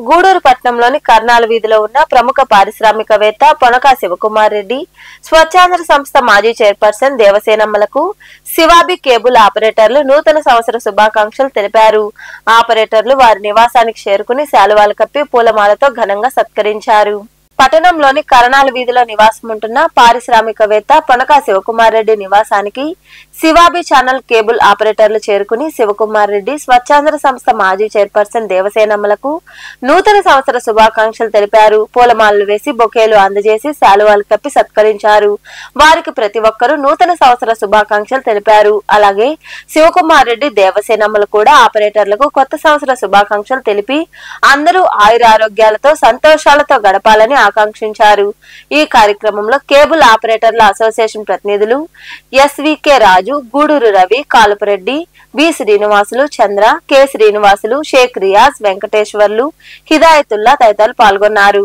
గూడూరు పట్టణంలోని కర్నాల వీధిలో ఉన్న ప్రముఖ పారిశ్రామికవేత్త పొనక శివకుమార్ రెడ్డి, స్వచ్ఛాంధ్ర సంస్థ మాజీ చైర్పర్సన్ దేవసేనమ్మలకు శివాబి కేబుల్ ఆపరేటర్లు నూతన సంవత్సర శుభాకాంక్షలు తెలిపారు. ఆపరేటర్లు వారి నివాసానికి చేరుకుని శాలువాలు కప్పి పూలమాలతో ఘనంగా సత్కరించారు. పట్టణంలోని కరణాల వీధిలో నివాసముంటున్న పారిశ్రామికవేత్త పొనక శివకుమార్ రెడ్డి నివాసానికి శివాబి ఛానల్ కేబుల్ ఆపరేటర్లు చేరుకుని శివకుమార్ రెడ్డి, స్వచ్ఛాంధ్ర సంస్థ మాజీ చైర్పర్సన్ దేవసేనమ్మలకు నూతన సంవత్సర శుభాకాంక్షలు తెలిపారు. పూలమాలలు వేసి బొకేలు అందజేసి శాలువాలు కప్పి సత్కరించారు. వారికి ప్రతి ఒక్కరూ నూతన సంవత్సర శుభాకాంక్షలు తెలిపారు. అలాగే శివకుమార్ రెడ్డి, దేవసేనమ్మలు కూడా ఆపరేటర్లకు కొత్త సంవత్సర శుభాకాంక్షలు తెలిపి అందరూ ఆయురారోగ్యాలతో సంతోషాలతో గడపాలని ఆకాంక్షించారు. ఈ కార్యక్రమంలో కేబుల్ ఆపరేటర్ల అసోసియేషన్ ప్రతినిధులు ఎస్వికే రాజు, గూడూరు రవి, కాలుపురెడ్డి, బి శ్రీనివాసులు, చంద్ర, కె శ్రీనివాసులు, షేక్ రియాజ్, వెంకటేశ్వర్లు, హిదాయతుల్లా తదితరులు పాల్గొన్నారు.